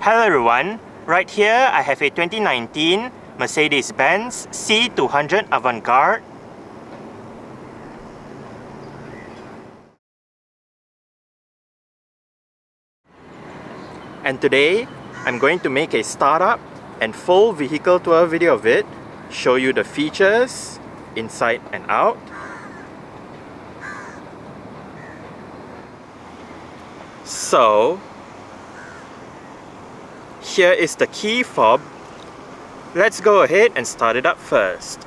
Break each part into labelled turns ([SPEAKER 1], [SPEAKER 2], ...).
[SPEAKER 1] Hello everyone, right here I have a 2019 Mercedes-Benz C 200 Avantgarde. And today I'm going to make a startup and full vehicle tour video of it, show you the features inside and out. So here is the key fob. Let's go ahead and start it up first.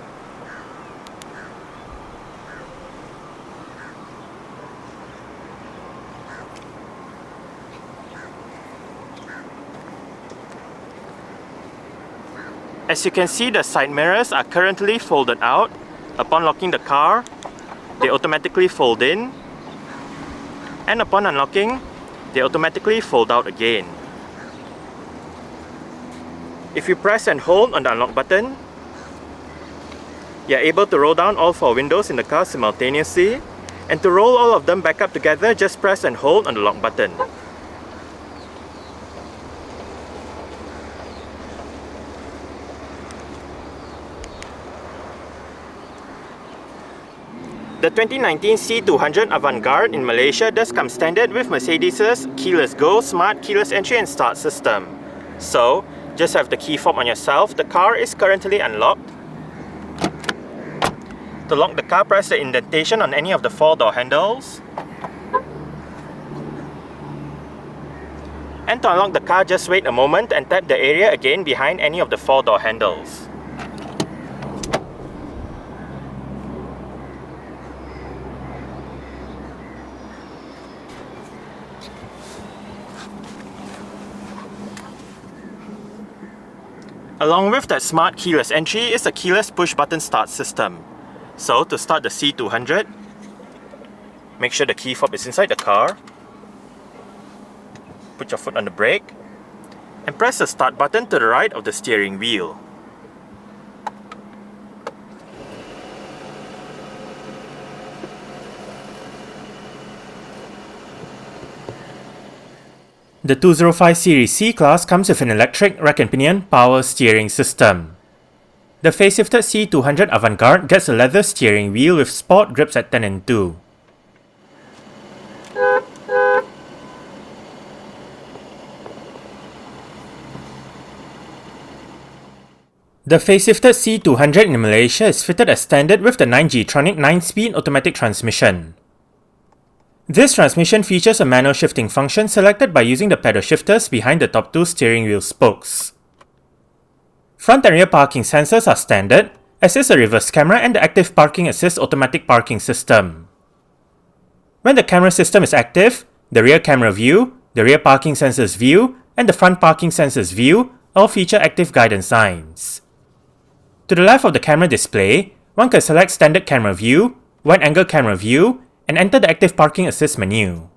[SPEAKER 1] As you can see, the side mirrors are currently folded out. Upon locking the car, they automatically fold in, and upon unlocking, they automatically fold out again. If you press and hold on the unlock button, you are able to roll down all 4 windows in the car simultaneously, and to roll all of them back up together, just press and hold on the lock button. The 2019 C200 Avantgarde in Malaysia does come standard with Mercedes' keyless go, smart keyless entry and start system. So, just have the key fob on yourself. The car is currently unlocked. To lock the car, press the indentation on any of the 4 door handles. And to unlock the car, just wait a moment and tap the area again behind any of the 4 door handles. Along with that smart keyless entry is a keyless push button start system. So to start the C200, make sure the key fob is inside the car. Put your foot on the brake and press the start button to the right of the steering wheel. The 205 Series C-Class comes with an electric rack and pinion power steering system. The facelifted C200 Avantgarde gets a leather steering wheel with sport grips at 10 and 2. The facelifted C200 in Malaysia is fitted as standard with the 9G-tronic 9-speed automatic transmission. This transmission features a manual shifting function selected by using the pedal shifters behind the top 2 steering wheel spokes. Front and rear parking sensors are standard, as is a reverse camera and the active parking assist automatic parking system. When the camera system is active, the rear camera view, the rear parking sensors view, and the front parking sensors view all feature active guidance signs. To the left of the camera display, one can select standard camera view, wide angle camera view, and enter the active parking assist menu.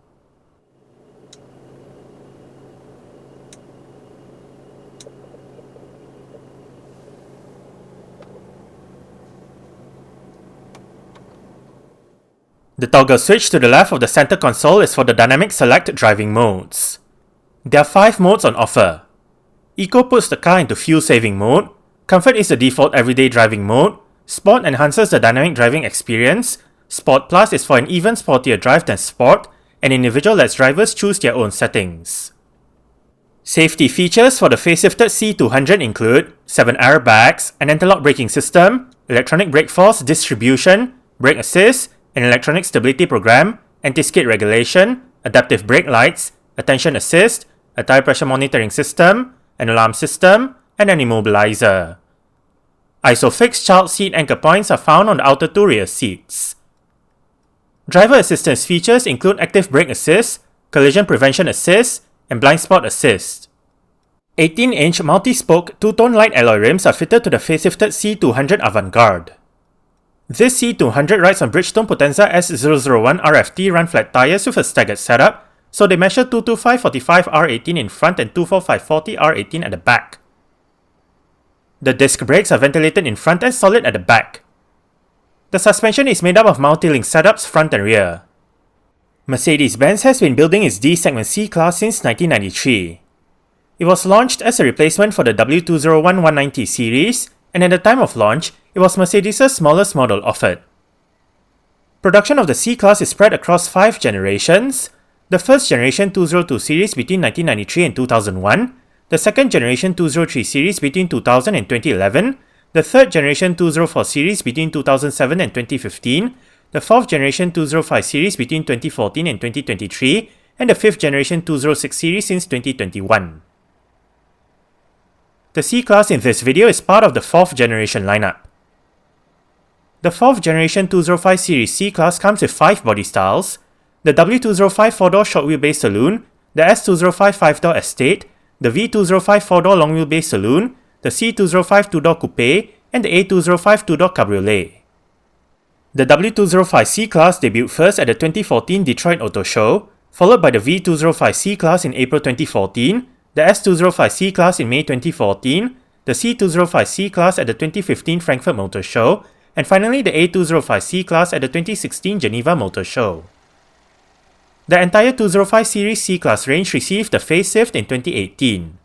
[SPEAKER 1] The toggle switch to the left of the center console is for the dynamic select driving modes. There are 5 modes on offer. Eco puts the car into fuel saving mode, Comfort is the default everyday driving mode, Sport enhances the dynamic driving experience, Sport Plus is for an even sportier drive than Sport, and individual lets drivers choose their own settings. Safety features for the facelifted C200 include 7 airbags, an anti-lock braking system, electronic brake force distribution, brake assist, an electronic stability program, anti-skid regulation, adaptive brake lights, attention assist, a tire pressure monitoring system, an alarm system, and an immobilizer. ISOFIX child seat anchor points are found on the outer 2 rear seats. Driver assistance features include active brake assist, collision prevention assist, and blind spot assist. 18-inch multi-spoke 2-tone light alloy rims are fitted to the facelifted C200 Avantgarde. This C200 rides on Bridgestone Potenza S001 RFT run flat tyres with a staggered setup, so they measure 225/45 R18 in front and 245/40 R18 at the back. The disc brakes are ventilated in front and solid at the back. The suspension is made up of multi-link setups front and rear. Mercedes-Benz has been building its D-segment C-Class since 1993. It was launched as a replacement for the W201-190 series, and at the time of launch, it was Mercedes' smallest model offered. Production of the C-Class is spread across 5 generations: the first generation 202 series between 1993 and 2001, the second generation 203 series between 2000 and 2011, the third generation 204 series between 2007 and 2015, the fourth generation 205 series between 2014 and 2023, and the fifth generation 206 series since 2021. The C-Class in this video is part of the 4th generation lineup. The 4th generation 205 series C-Class comes with 5 body styles: the W205 4-door short wheelbase saloon, the S205 5-door estate, the V205 4-door long wheelbase saloon, the C205 2-door coupe, and the A205 2-door cabriolet. The W205 C-Class debuted first at the 2014 Detroit Auto Show, followed by the V205 C-Class in April 2014, the S205 C-Class in May 2014, the C205 C-Class at the 2015 Frankfurt Motor Show, and finally the A205 C-Class at the 2016 Geneva Motor Show. The entire 205 series C-Class range received a facelift in 2018.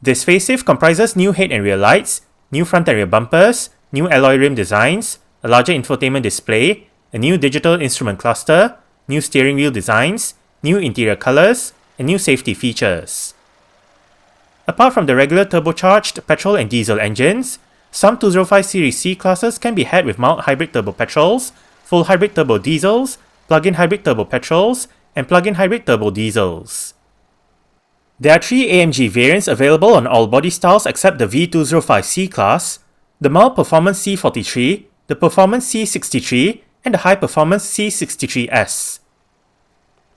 [SPEAKER 1] This facelift comprises new head and rear lights, new front and rear bumpers, new alloy rim designs, a larger infotainment display, a new digital instrument cluster, new steering wheel designs, new interior colours, and new safety features. Apart from the regular turbocharged petrol and diesel engines, some 205 series C-Classes can be had with mild hybrid turbo petrols, full hybrid turbo diesels, plug-in hybrid turbo petrols, and plug-in hybrid turbo diesels. There are 3 AMG variants available on all body styles except the V205 C-Class, the mild performance C43, the performance C63, and the high performance C63S.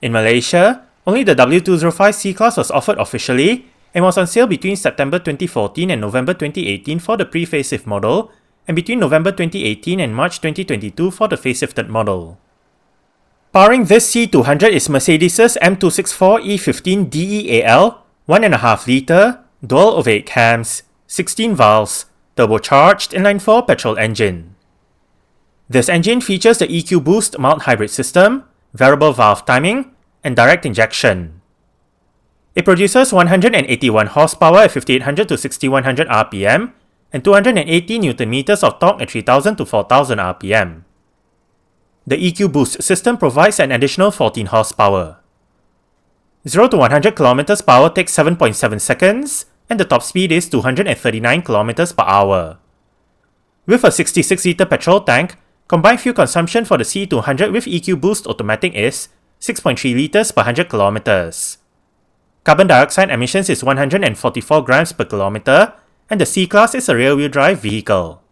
[SPEAKER 1] In Malaysia, only the W205 C-Class was offered officially and was on sale between September 2014 and November 2018 for the pre-facelift model, and between November 2018 and March 2022 for the facelifted model. Powering this C200 is Mercedes' M264 E15 DEAL 1.5 litre, dual overhead cams, 16 valves, turbocharged inline-4 petrol engine. This engine features the EQ Boost mild hybrid system, variable valve timing, and direct injection. It produces 181 horsepower at 5800 to 6100 rpm and 280 Nm of torque at 3000 to 4000 rpm. The EQ Boost system provides an additional 14 horsepower. 0 to 100 km per hour takes 7.7 seconds, and the top speed is 239 km per hour. With a 66-litre petrol tank, combined fuel consumption for the C200 with EQ Boost automatic is 6.3 litres per 100 km. Carbon dioxide emissions is 144 grams per kilometre, and the C-Class is a rear-wheel drive vehicle.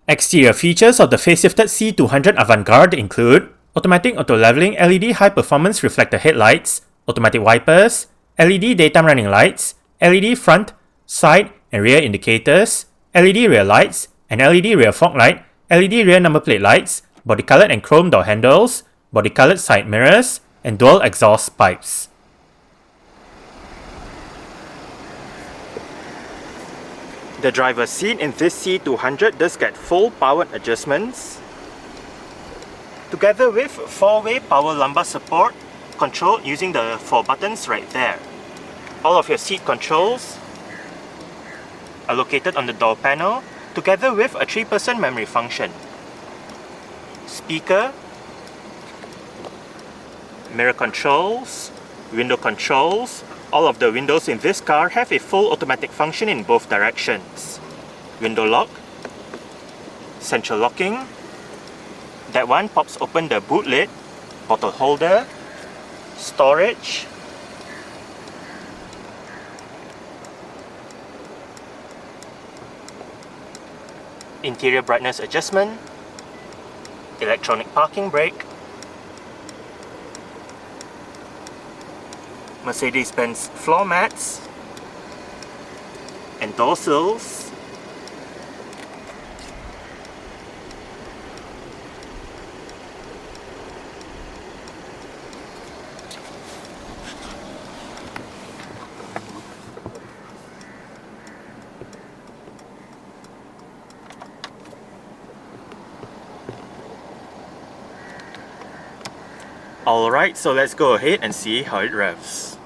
[SPEAKER 1] Exterior features of the facelifted C200 Avantgarde include automatic auto-leveling LED high-performance reflector headlights, automatic wipers, LED daytime running lights, LED front, side, and rear indicators, LED rear lights, an LED rear fog light, LED rear number plate lights, body-coloured and chrome door handles, body-coloured side mirrors, and dual exhaust pipes. The driver's seat in this C200 does get full powered adjustments, together with 4-way power lumbar support controlled using the 4 buttons right there. All of your seat controls are located on the door panel, together with a 3-person memory function. Speaker, mirror controls, window controls. All of the windows in this car have a full automatic function in both directions. Window lock, central locking. That one pops open the boot lid, bottle holder, storage, interior brightness adjustment, electronic parking brake, Mercedes-Benz floor mats, and door sills. Alright, so let's go ahead and see how it revs.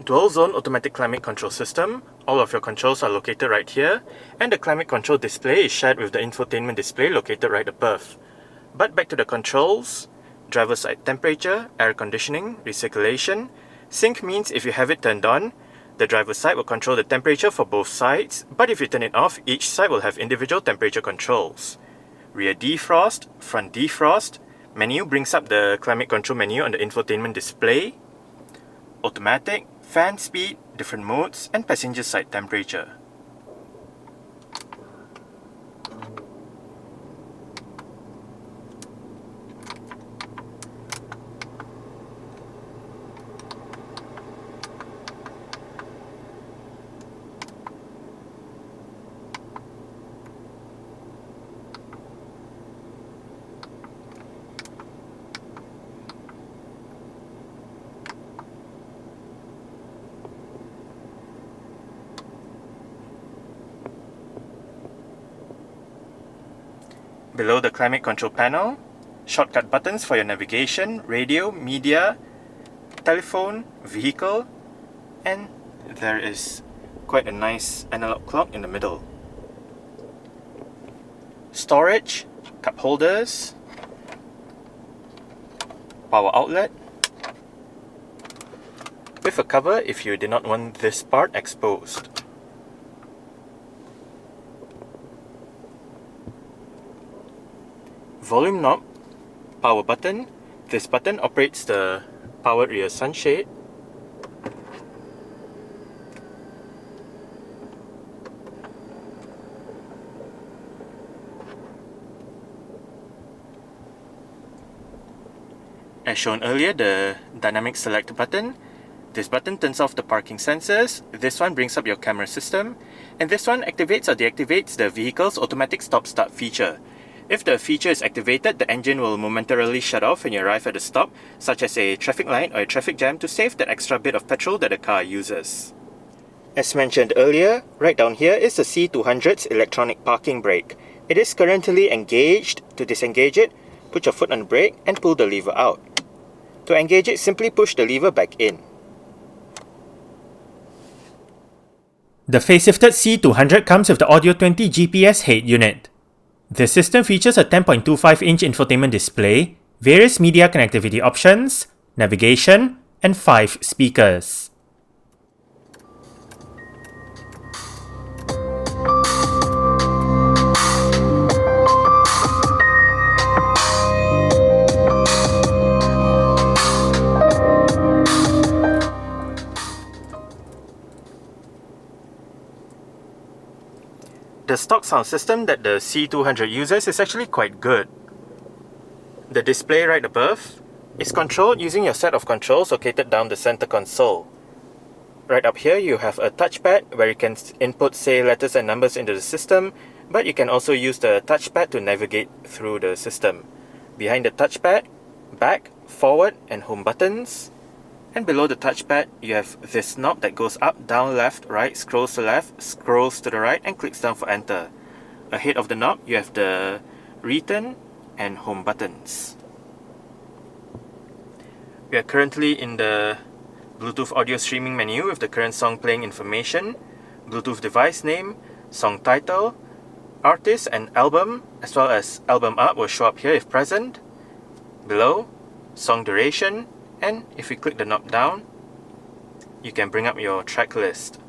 [SPEAKER 1] Dual zone automatic climate control system. All of your controls are located right here, and the climate control display is shared with the infotainment display located right above. But back to the controls. Driver side temperature, air conditioning, recirculation. Sync means if you have it turned on, the driver's side will control the temperature for both sides, but if you turn it off, each side will have individual temperature controls. Rear defrost, front defrost. Menu brings up the climate control menu on the infotainment display. Automatic, fan speed, different modes, and passenger side temperature. Below the climate control panel, shortcut buttons for your navigation, radio, media, telephone, vehicle, and there is quite a nice analog clock in the middle. Storage, cup holders, power outlet, with a cover if you did not want this part exposed. Volume knob, power button. This button operates the powered rear sunshade. As shown earlier, the dynamic select button. This button turns off the parking sensors, this one brings up your camera system, and this one activates or deactivates the vehicle's automatic stop-start feature. If the feature is activated, the engine will momentarily shut off when you arrive at a stop, such as a traffic light or a traffic jam, to save that extra bit of petrol that the car uses. As mentioned earlier, right down here is the C200's electronic parking brake. It is currently engaged. To disengage it, put your foot on the brake and pull the lever out. To engage it, simply push the lever back in. The facelifted C200 comes with the Audio 20 GPS head unit. The system features a 10.25-inch infotainment display, various media connectivity options, navigation, and 5 speakers. The stock sound system that the C200 uses is actually quite good. The display right above is controlled using your set of controls located down the center console. Right up here you have a touchpad where you can input, say, letters and numbers into the system, but you can also use the touchpad to navigate through the system. Behind the touchpad, back, forward and home buttons. And below the touchpad, you have this knob that goes up, down, left, right, scrolls to the left, scrolls to the right, and clicks down for enter. Ahead of the knob, you have the return and home buttons. We are currently in the Bluetooth audio streaming menu with the current song playing information, Bluetooth device name, song title, artist and album, as well as album art will show up here if present. Below, song duration, and if you click the knob down, you can bring up your track list.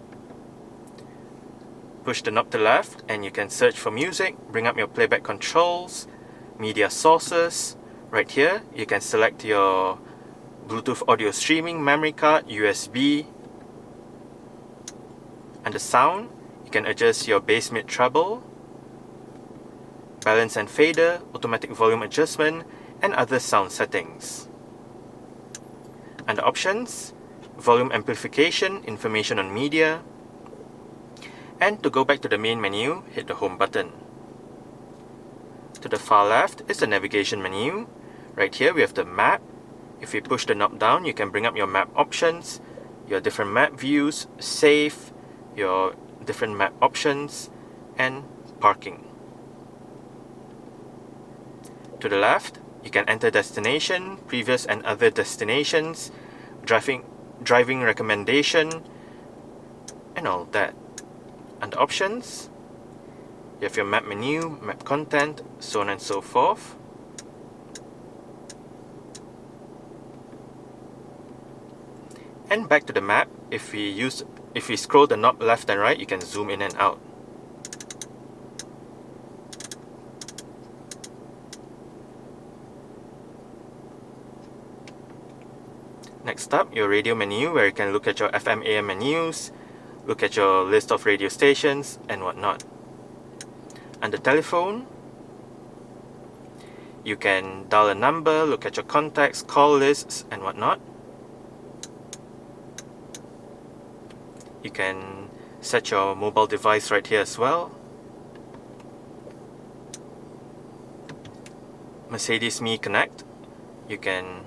[SPEAKER 1] Push the knob to the left and you can search for music, bring up your playback controls, media sources. Right here, you can select your Bluetooth audio streaming, memory card, USB. Under sound, you can adjust your bass, mid, treble, balance and fader, automatic volume adjustment, and other sound settings. Under options, volume amplification, information on media, and to go back to the main menu, hit the home button. To the far left is the navigation menu. Right here we have the map. If you push the knob down, you can bring up your map options, your different map views, save, your different map options, and parking. To the left, you can enter destination, previous and other destinations, driving driving recommendation, and all that. Under options, you have your map menu, map content, so on and so forth. And back to the map, if we scroll the knob left and right, you can zoom in and out. Next up, your radio menu, where you can look at your FM AM menus, look at your list of radio stations, and whatnot. Under telephone, you can dial a number, look at your contacts, call lists, and whatnot. You can set your mobile device right here as well. Mercedes-Me Connect, you can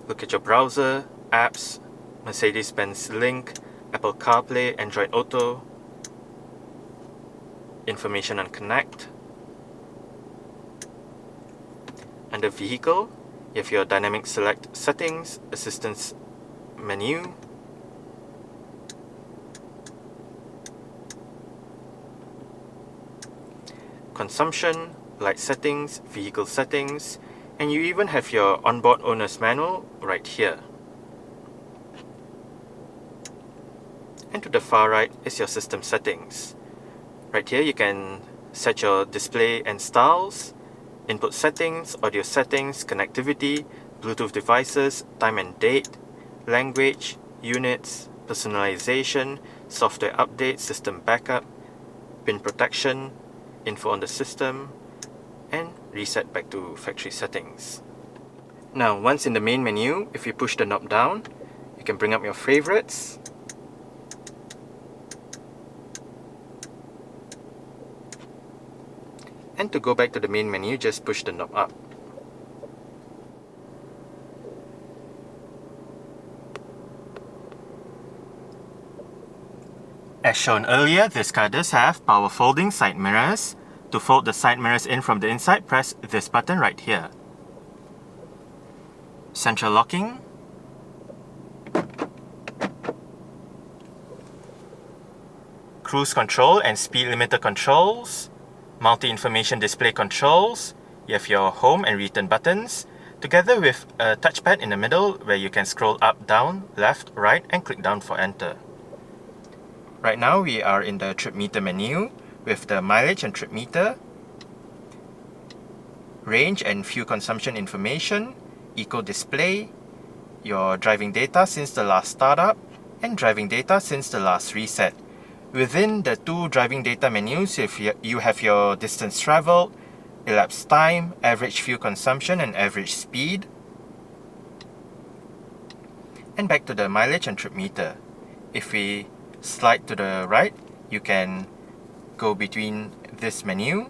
[SPEAKER 1] look at your browser, apps, Mercedes-Benz Link, Apple CarPlay, Android Auto, information on Connect. Under Vehicle, you have your Dynamic Select Settings, Assistance menu, Consumption, Light Settings, Vehicle Settings, and you even have your onboard owner's manual right here. And to the far right is your system settings. Right here you can set your display and styles, input settings, audio settings, connectivity, Bluetooth devices, time and date, language, units, personalization, software update, system backup, pin protection, info on the system, and reset back to factory settings. Now, once in the main menu, if you push the knob down, you can bring up your favorites. And to go back to the main menu, just push the knob up. As shown earlier, this car does have power folding side mirrors. To fold the side mirrors in from the inside, press this button right here. Central locking. Cruise control and speed limiter controls. Multi-information display controls. You have your home and return buttons, together with a touchpad in the middle where you can scroll up, down, left, right, and click down for enter. Right now we are in the trip meter menu with the mileage and trip meter, range and fuel consumption information, eco display, your driving data since the last startup, and driving data since the last reset. Within the two driving data menus, if you have your distance traveled, elapsed time, average fuel consumption, and average speed. And back to the mileage and trip meter. If we slide to the right, you can go between this menu,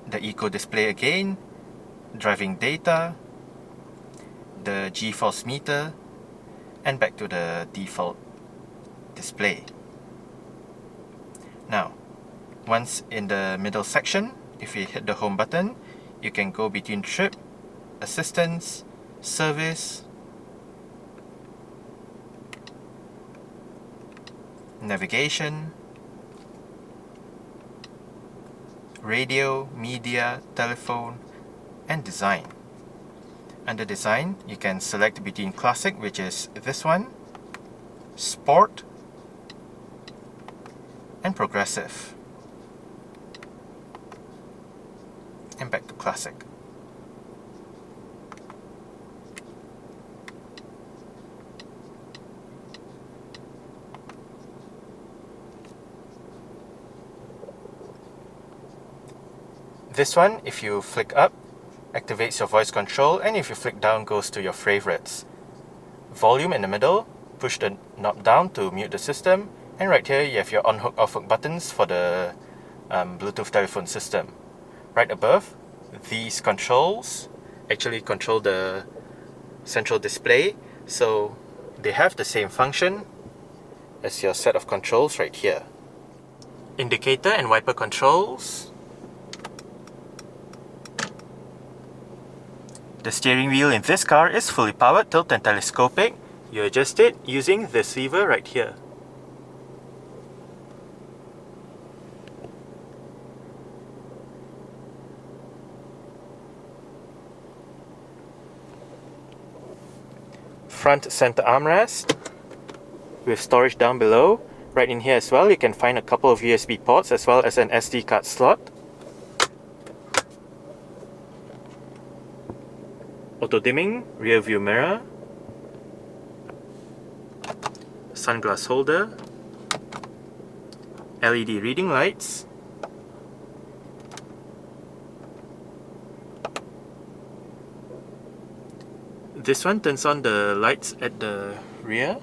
[SPEAKER 1] the eco display again, driving data, the G-force meter, and back to the default display. Now, once in the middle section, if you hit the home button, you can go between trip, assistance, service, navigation, radio, media, telephone, and design. Under design, you can select between classic, which is this one, sport, and progressive. And back to classic. This one, if you flick up, activates your voice control, and if you flick down, goes to your favorites. Volume in the middle, push the knob down to mute the system, and right here you have your on-hook, off-hook buttons for the Bluetooth telephone system. Right above, these controls actually control the central display, so they have the same function as your set of controls right here. Indicator and wiper controls, The steering wheel in this car is fully powered, tilt and telescopic. You adjust it using this lever right here. Front center armrest with storage down below. Right in here as well, you can find a couple of USB ports as well as an SD card slot. Auto dimming rear view mirror, sunglass holder, LED reading lights, this one turns on the lights at the rear.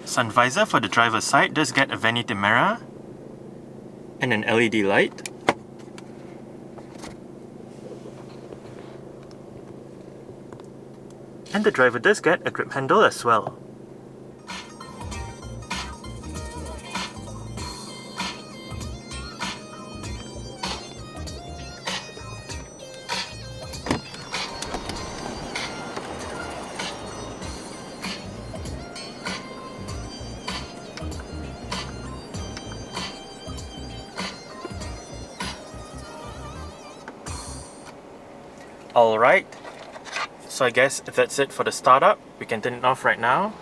[SPEAKER 1] Sun visor for the driver's side does get a vanity mirror and an LED light. And the driver does get a grip handle as well. Alright, so I guess that's it for the startup. We can turn it off right now.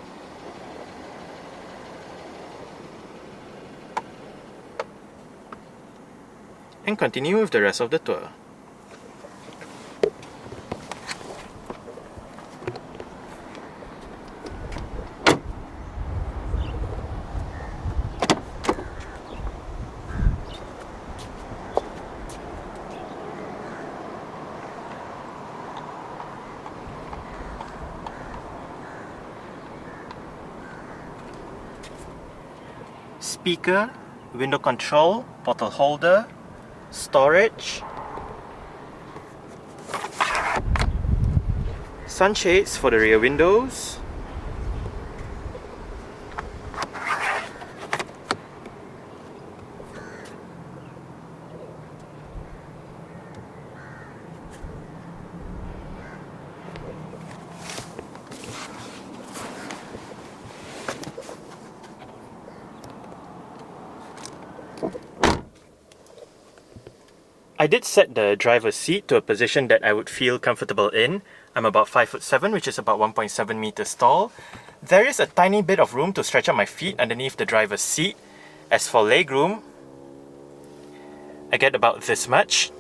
[SPEAKER 1] And continue with the rest of the tour. Speaker, window control, bottle holder, storage, sunshades for the rear windows, I did set the driver's seat to a position that I would feel comfortable in. I'm about 5'7", which is about 1.7 meters tall. There is a tiny bit of room to stretch out my feet underneath the driver's seat. As for legroom, I get about this much.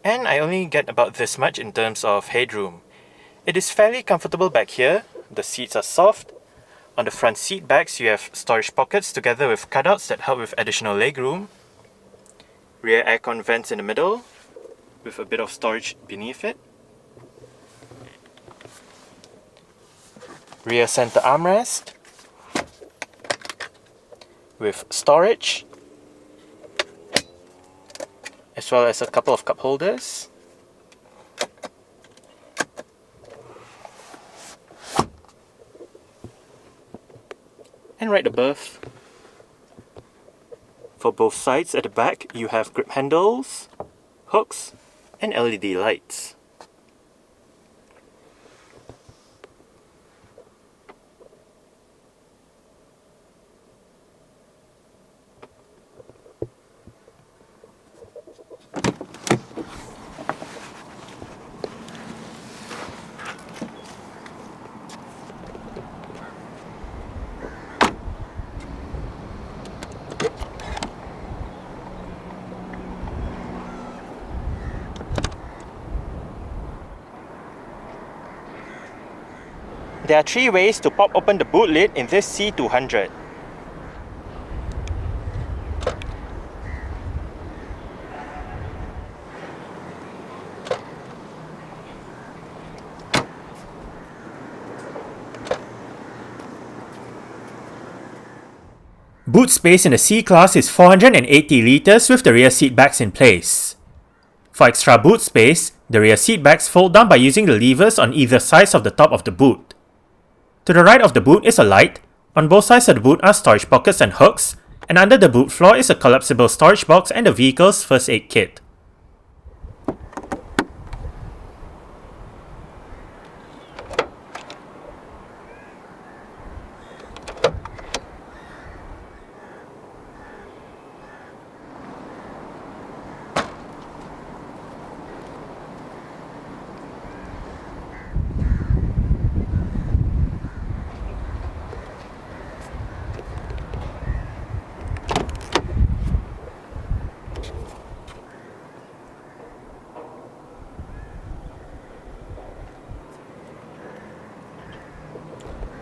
[SPEAKER 1] And I only get about this much in terms of headroom. It is fairly comfortable back here. The seats are soft. On the front seat backs, you have storage pockets together with cutouts that help with additional legroom. Rear aircon vents in the middle, with a bit of storage beneath it. Rear center armrest, with storage, as well as a couple of cup holders. And right above, for both sides at the back, you have grip handles, hooks, and LED lights. There are 3 ways to pop open the boot lid in this C200. boot space in the C class is 480 litres with the rear seat backs in place. For extra boot space, the rear seat backs fold down by using the levers on either side of the top of the boot. To the right of the boot is a light, on both sides of the boot are storage pockets and hooks, and under the boot floor is a collapsible storage box and the vehicle's first aid kit.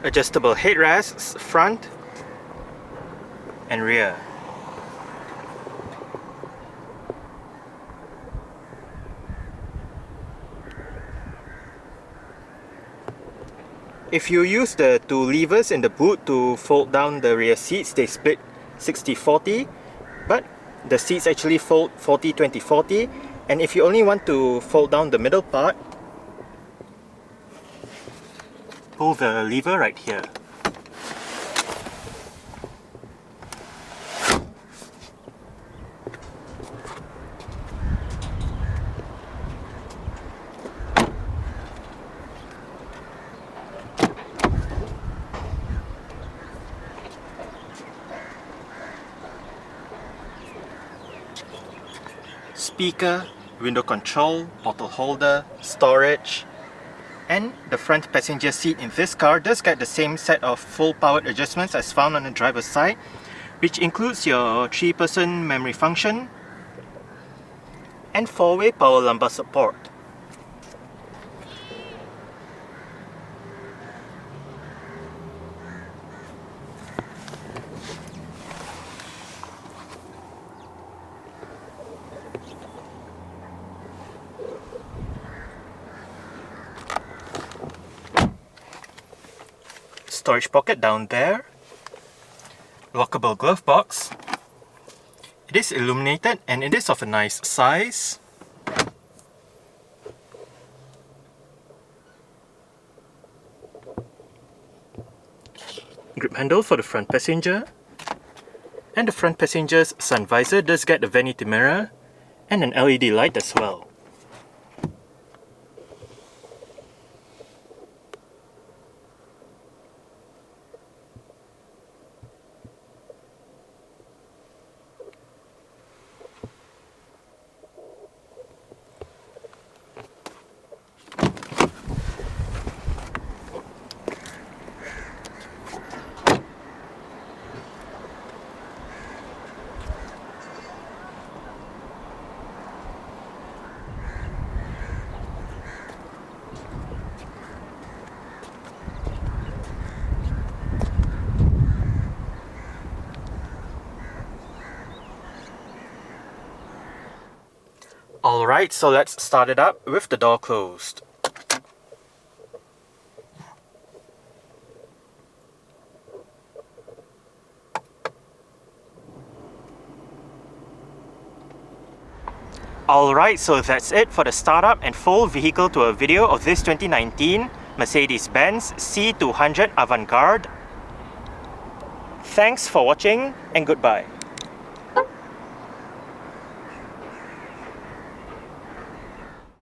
[SPEAKER 1] Adjustable headrests, front and rear. If you use the two levers in the boot to fold down the rear seats, they split 60-40, but the seats actually fold 40-20-40, and if you only want to fold down the middle part, pull the lever right here. Speaker, window control, bottle holder, storage, and the front passenger seat in this car does get the same set of full powered adjustments as found on the driver's side, which includes your 3-person memory function and 4-way power lumbar support. Storage pocket down there, lockable glove box. It is illuminated and it is of a nice size. Grip handle for the front passenger, and the front passenger's sun visor does get a vanity mirror and an LED light as well. Alright, so let's start it up with the door closed. Alright, so that's it for the startup and full vehicle tour video of this 2019 Mercedes-Benz C200 Avantgarde. Thanks for watching and goodbye.